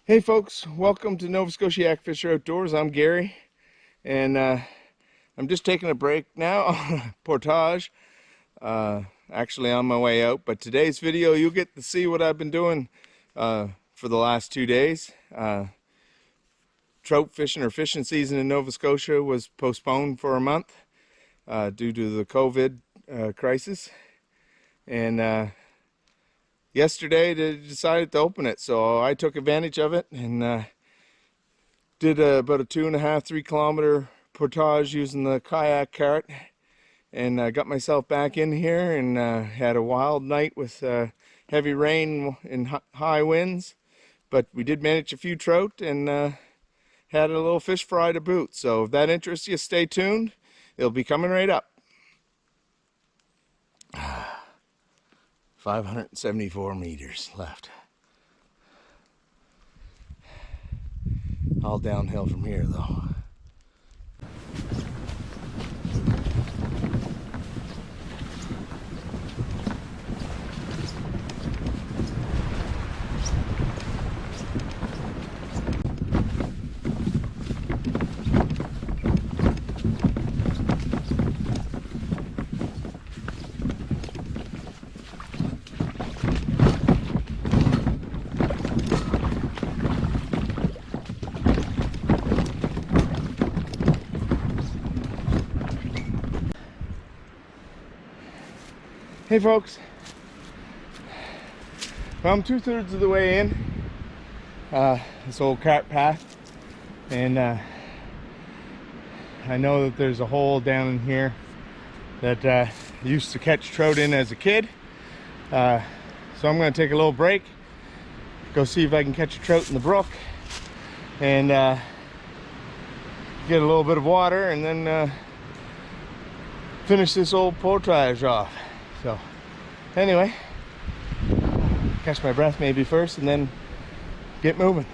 Hey folks, welcome to NSYakfisher Outdoors. I'm Gary, and I'm just taking a break now on portage. Actually on my way out, but today's video you'll get to see what I've been doing for the last 2 days. Trout fishing or fishing season in Nova Scotia was postponed for a month due to the COVID crisis, and yesterday they decided to open it, so I took advantage of it and did about a 2.5-3 kilometer portage using the kayak cart, and got myself back in here and had a wild night with heavy rain and high winds, but we did manage a few trout and had a little fish fry to boot. So if that interests you, stay tuned. It'll be coming right up. 574 meters left. All downhill from here though. Hey folks, well, I'm 2/3 of the way in this old cart path, and I know that there's a hole down in here that I used to catch trout in as a kid, so I'm going to take a little break, go see if I can catch a trout in the brook, and get a little bit of water, and then finish this old portage off. So anyway, catch my breath maybe first and then get moving.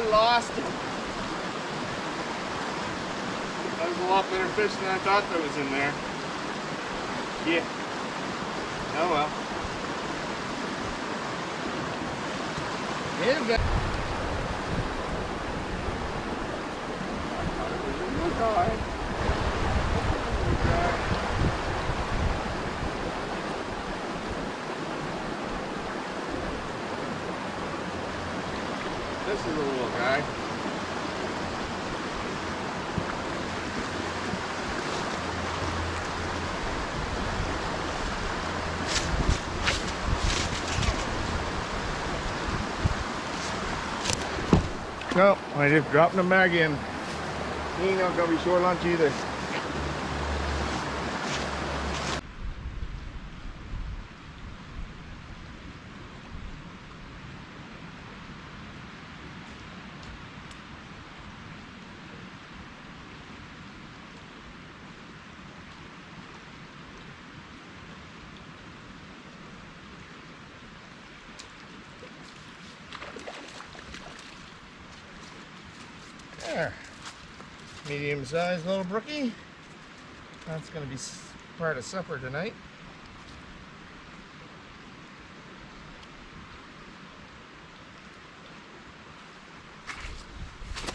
got lost. That was a lot better fish than I thought that was in there. Yeah. Oh well. Yeah, but this is a little guy. No, I just dropped him back in. He ain't not gonna be short lunch either. There. Medium-sized little brookie. That's going to be part of supper tonight.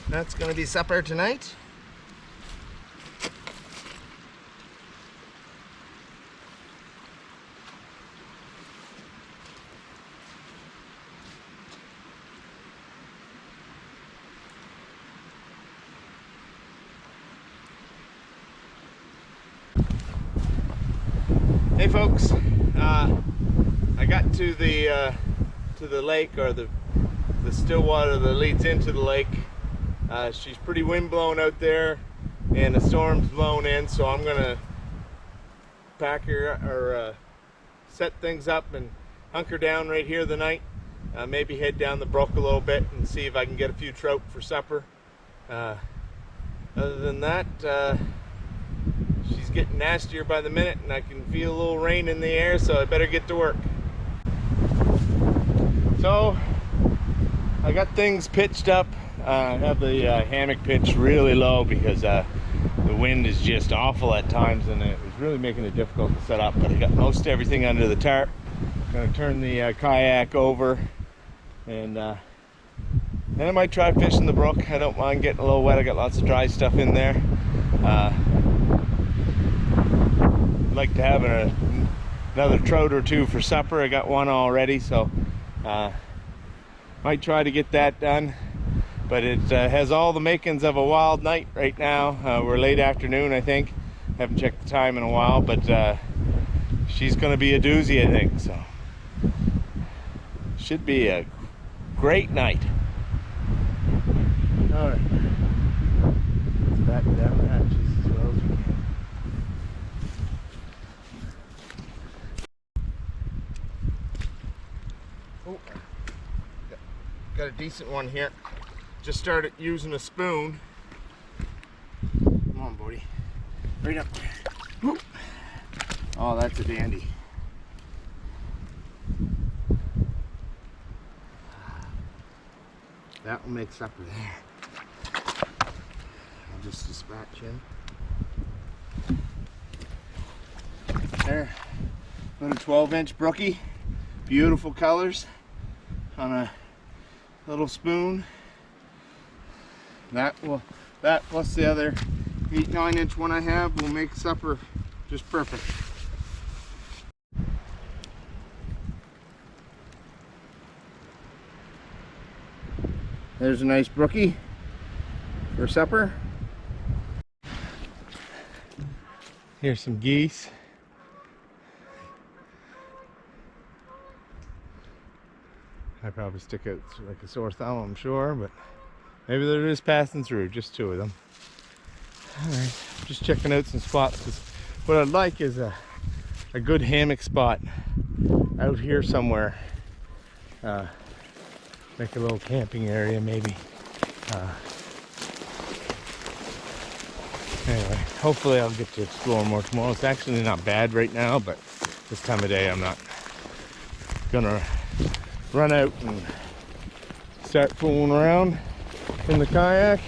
That's going to be supper tonight. Hey folks, I got to the lake, or the still water that leads into the lake. She's pretty wind blown out there, and the storm's blown in, so I'm gonna pack her or set things up and hunker down right here the night. Maybe head down the brook a little bit and see if I can get a few trout for supper. Other than that, she's getting nastier by the minute, and I can feel a little rain in the air, so I better get to work. So I got things pitched up. I have the hammock pitched really low because the wind is just awful at times, and it was really making it difficult to set up. But I got most everything under the tarp. I'm gonna turn the kayak over, and then I might try fishing the brook. I don't mind getting a little wet. I got lots of dry stuff in there. Like to have another trout or two for supper. I got one already, so might try to get that done. But it has all the makings of a wild night right now. We're late afternoon, I think. Haven't checked the time in a while, but she's going to be a doozy, I think. So should be a great night. All right, let's batten down the hatches as well as we can. Oh, got a decent one here. Just started using a spoon. Come on, buddy. Right up there. Whoop. Oh, that's a dandy. That will make supper there. I'll just dispatch him. There. Little 12-inch brookie. Beautiful colors on a little spoon. That plus the other 8-9-inch one I have will make supper just perfect. There's a nice brookie for supper. Here's some geese. I probably stick out like a sore thumb, I'm sure, but maybe they're just passing through, just two of them. Alright, just checking out some spots, because what I'd like is a good hammock spot out here somewhere. Make a little camping area maybe. Anyway, hopefully I'll get to explore more tomorrow. It's actually not bad right now, but this time of day I'm not gonna run out and start fooling around. in the kayak.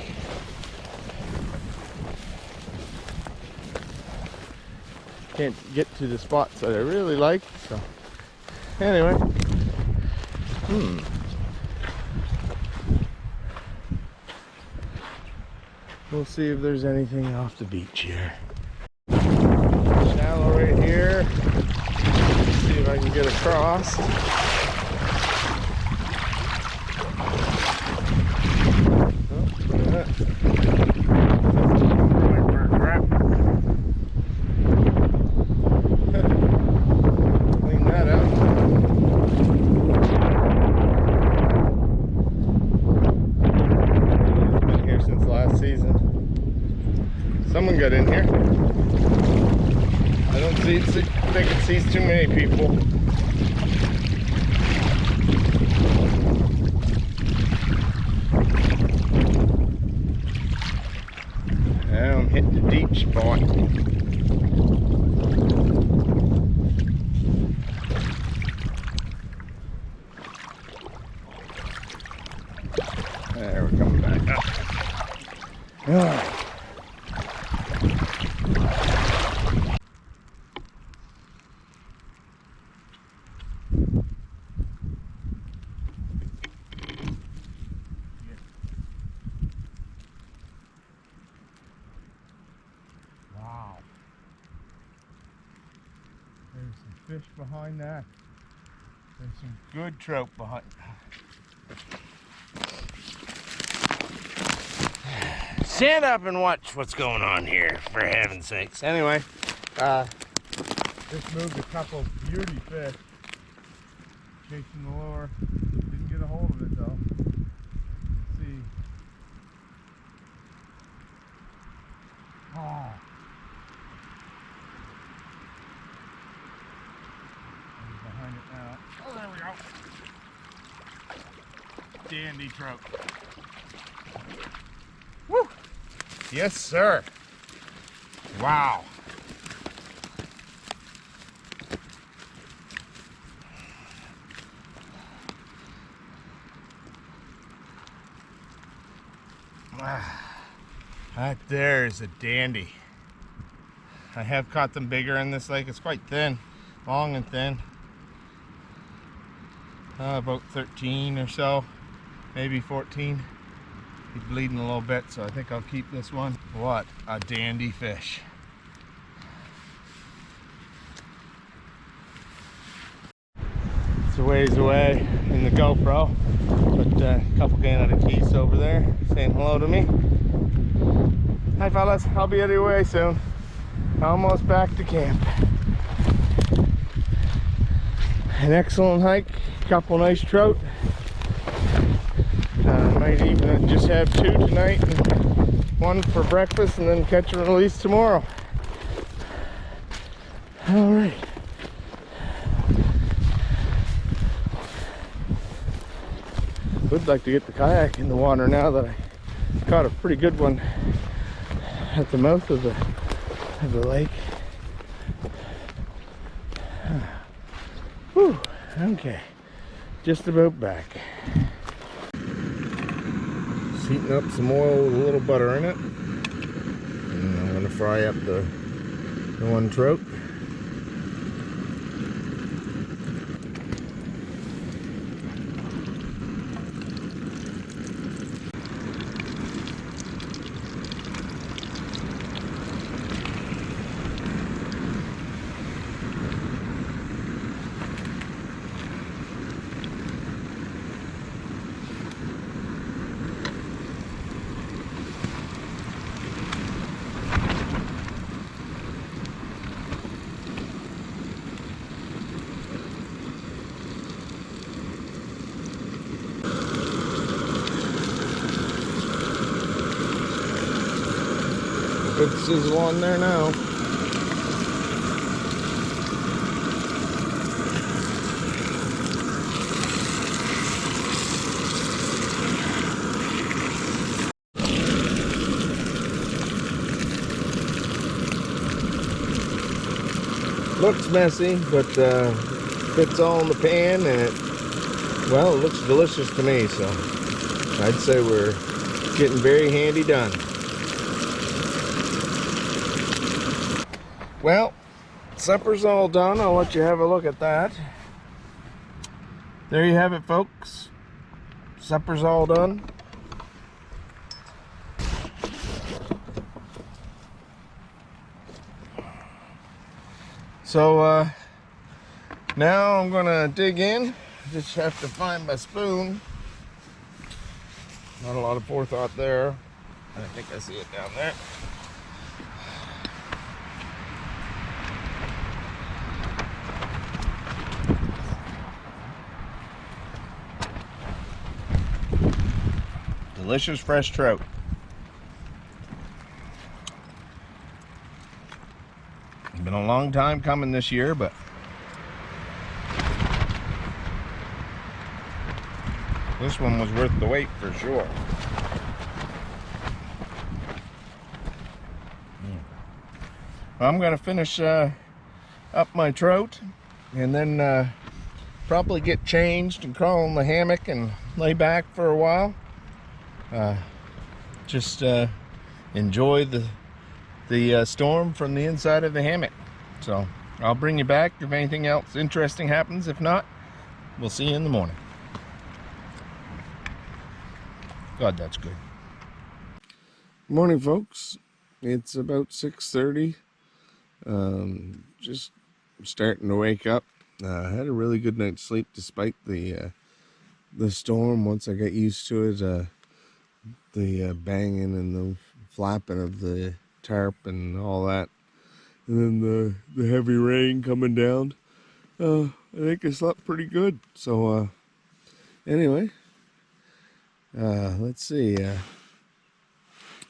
Can't get to the spots that I really like, so anyway. We'll see if there's anything off the beach here. Shallow right here. Let's see if I can get across. Oh, look at that. Clean that out. Been here since last season. Someone got in here. I don't think it sees too many people. Now I'm hitting the deep spot. There, we're coming back up. All right. Wow. There's some fish behind that. There's some good trout behind. Stand up and watch what's going on here, for heaven's sakes. Anyway, just moved a couple beauty fish. Chasing the lure. Didn't get a hold of it though. Let's see. Oh. He's behind it now. Oh, there we go. Dandy trout. Woo! Yes, sir. Wow. That there is a dandy. I have caught them bigger in this lake. It's quite thin, long and thin. About 13 or so, maybe 14. He's bleeding a little bit, so I think I'll keep this one. What a dandy fish. It's a ways away in the GoPro, but a couple Canada geese over there saying hello to me. Hi fellas, I'll be on your way soon. Almost back to camp. An excellent hike, couple nice trout. Might even just have 2 tonight, and 1 for breakfast, and then catch and release tomorrow. All right. Would like to get the kayak in the water now that I caught a pretty good one at the mouth of the lake. Whew, okay, just about back. Heating up some oil with a little butter in it, and I'm going to fry up the one trout. Good sizzle on there now. Looks messy, but fits all in the pan, and it looks delicious to me. So I'd say we're getting very handy done. Well, supper's all done. I'll let you have a look at that. There you have it, folks. Supper's all done. So now I'm gonna dig in. Just have to find my spoon. Not a lot of forethought there. I think I see it down there. Delicious fresh trout. It's been a long time coming this year, but this one was worth the wait for sure. I'm going to finish up my trout and then probably get changed and crawl in the hammock and lay back for a while. Just enjoy the storm from the inside of the hammock. So I'll bring you back if anything else interesting happens. If not, we'll see you in the morning. God, that's good. Morning, folks. It's about 6:30. Just starting to wake up. I had a really good night's sleep despite the storm. Once I got used to it, the banging and the flapping of the tarp and all that, and then the heavy rain coming down. I think I slept pretty good. So anyway, let's see.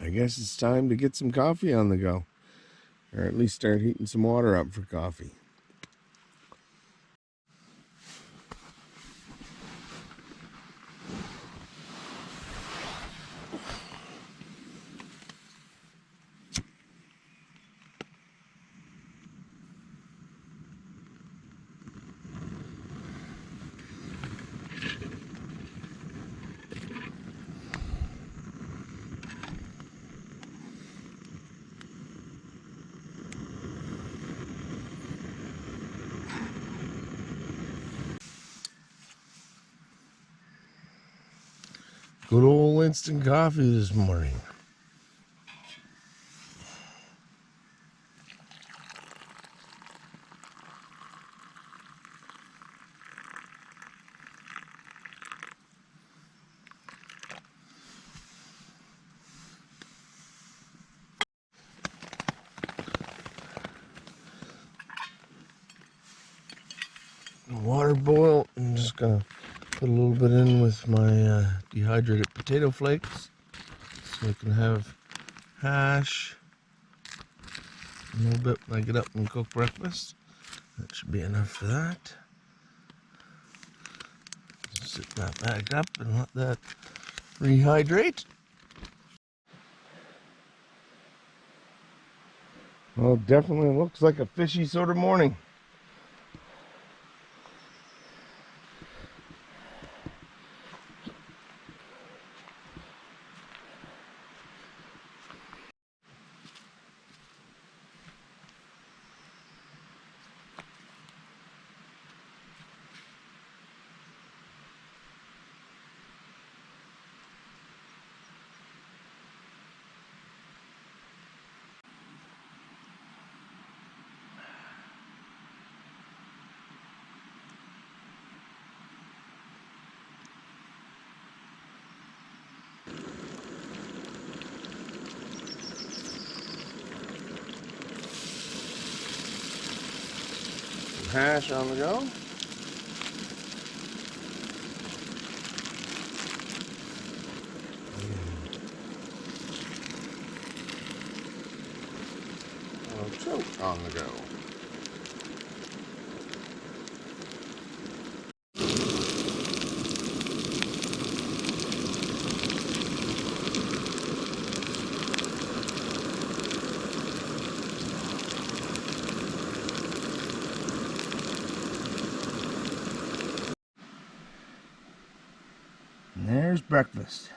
I guess it's time to get some coffee on the go, or at least start heating some water up for coffee. Good old instant coffee this morning. Water boil. I'm just gonna put a little bit in with my dehydrated potato flakes so I can have hash a little bit when I get up and cook breakfast. That should be enough for that. Sit that back up and let that rehydrate. Well, it definitely looks like a fishy sort of morning. Hash on the go. Trout on the go. And there's breakfast.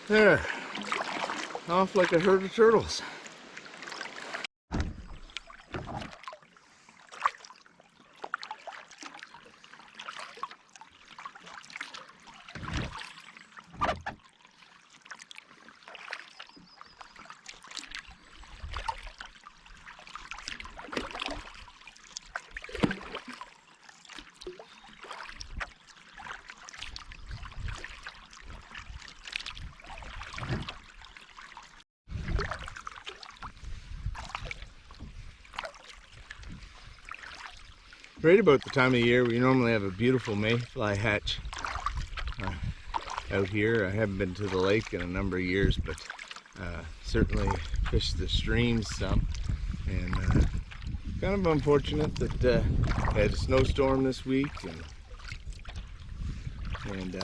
There, off like a herd of turtles. Right about the time of year, we normally have a beautiful mayfly hatch out here. I haven't been to the lake in a number of years, but certainly fished the streams some. And kind of unfortunate that I had a snowstorm this week, and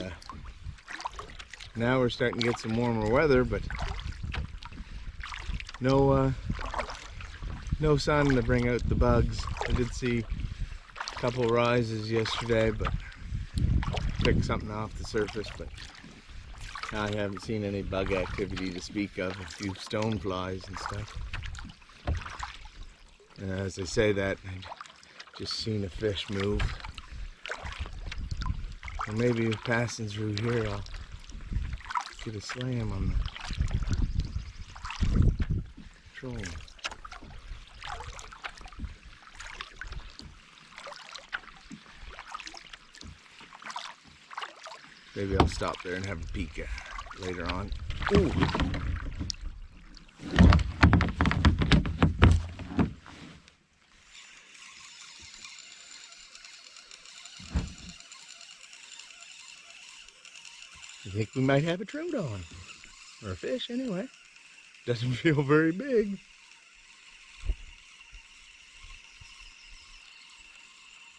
now we're starting to get some warmer weather, but no sun to bring out the bugs. I did see couple rises yesterday, but picked something off the surface, but I haven't seen any bug activity to speak of. A few stone flies and stuff. And as I say that, I just seen a fish move. Or maybe passing through here, I'll get a slam on the troll. Maybe I'll stop there and have a peek later on. Ooh. I think we might have a trout on. Or a fish anyway. Doesn't feel very big.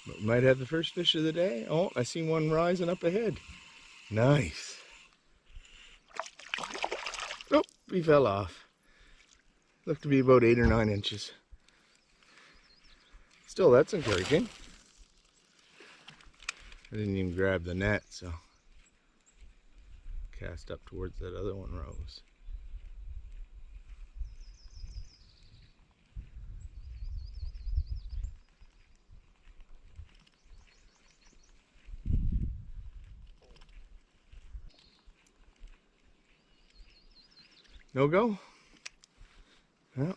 But we might have the first fish of the day. Oh, I see one rising up ahead. Nice. Oh, he fell off. Looked to be about 8 or 9 inches. Still, that's encouraging. I didn't even grab the net, so cast up towards that other one rose. No go? Well,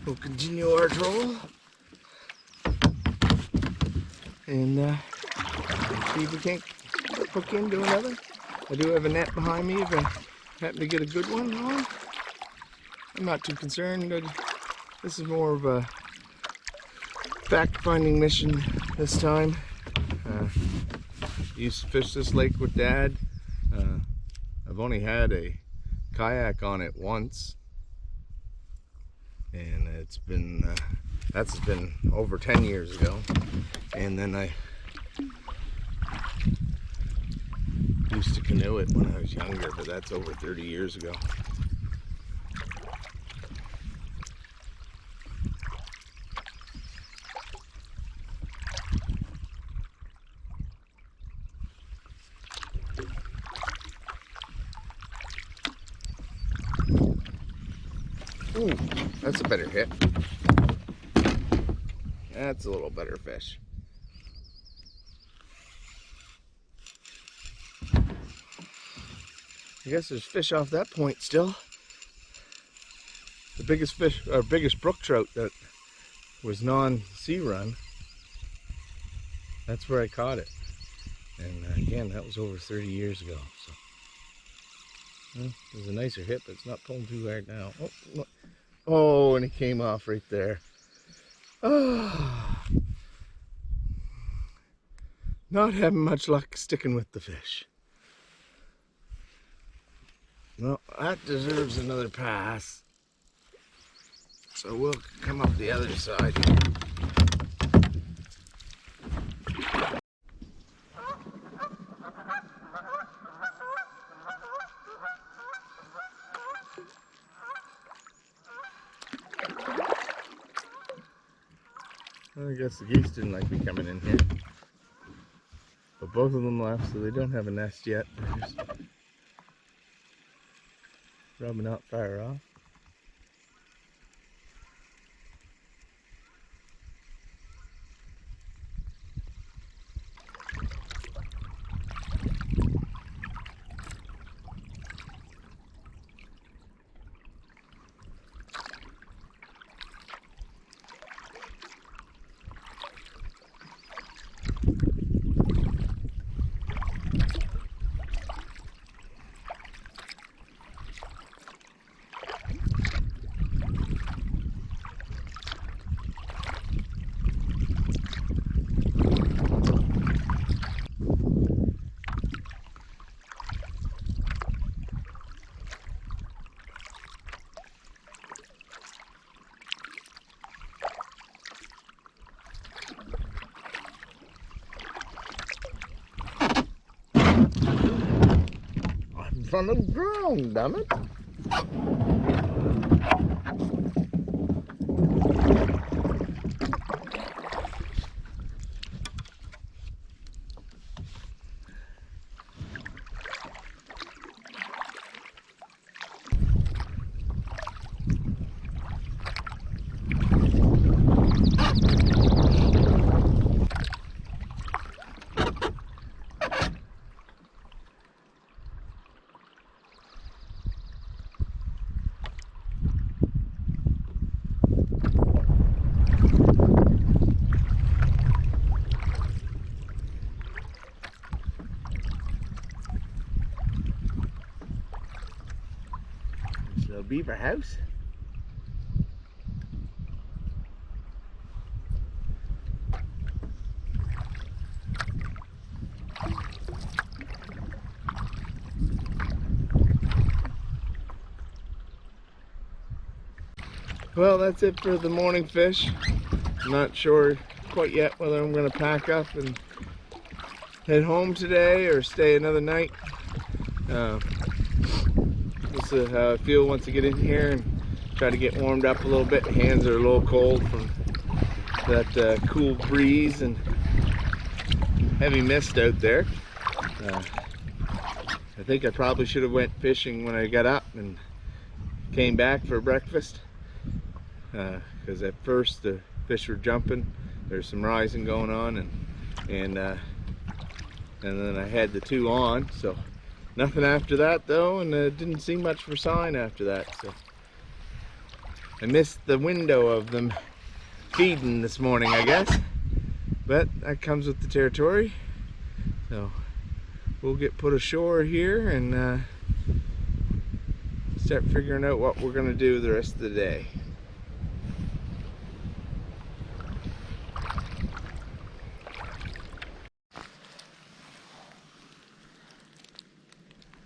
we'll continue our troll and see if we can't hook into another. I do have a net behind me if I happen to get a good one on. I'm not too concerned. This is more of a fact-finding mission this time. Used to fish this lake with Dad. I've only had a kayak on it once, and it's been that's been over 10 years ago. And then I used to canoe it when I was younger, but that's over 30 years ago. Ooh, that's a better hit. That's a little better fish. I guess there's fish off that point still. The biggest fish, or biggest brook trout that was non-sea run. That's where I caught it. And again, that was over 30 years ago. So, well, there's a nicer hit, but it's not pulling too hard now. Oh, look. Oh, and it came off right there. Oh. Not having much luck sticking with the fish. Well, that deserves another pass. So we'll come up the other side here. I guess the geese didn't like me coming in here. But both of them left, so they don't have a nest yet. They're just rubbing out fire off. On the ground, damn it. The beaver house. Well, that's it for the morning fish. I'm not sure quite yet whether I'm going to pack up and head home today or stay another night. This is how I feel once I get in here and try to get warmed up a little bit. Hands are a little cold from that cool breeze and heavy mist out there. I think I probably should have went fishing when I got up and came back for breakfast, because at first the fish were jumping. There's some rising going on, and then I had the two on, so nothing after that though, and didn't see much for sign after that. So I missed the window of them feeding this morning, I guess, but that comes with the territory. So we'll get put ashore here and start figuring out what we're gonna do the rest of the day.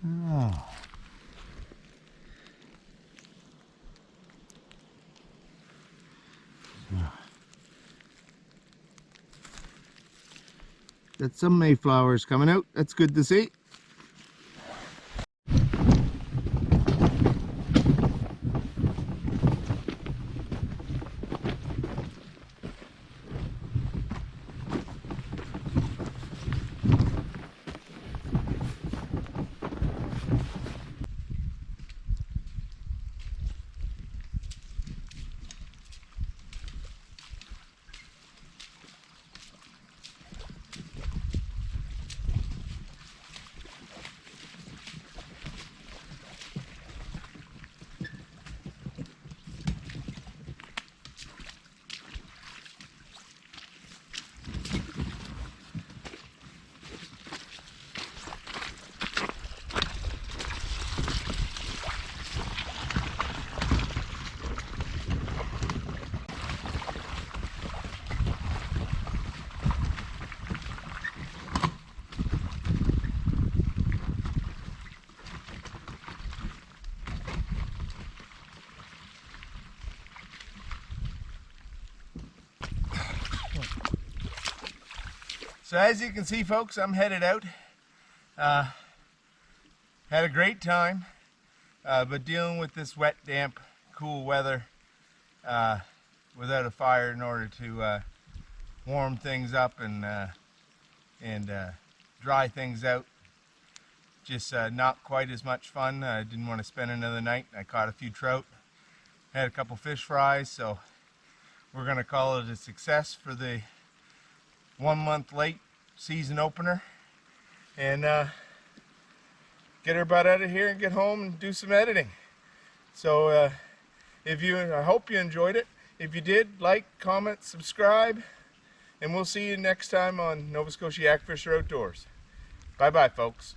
Oh. Got some mayflowers coming out. That's good to see. So as you can see, folks, I'm headed out. Had a great time, but dealing with this wet, damp, cool weather without a fire in order to warm things up and dry things out. Just not quite as much fun. I didn't want to spend another night. I caught a few trout, had a couple fish fries, so we're going to call it a success for the 1 month late season opener, and get our butt out of here and get home and do some editing. So I hope you enjoyed it. If you did, like, comment, subscribe, and we'll see you next time on Nova Scotia Yak Fisher Outdoors. Bye bye, folks.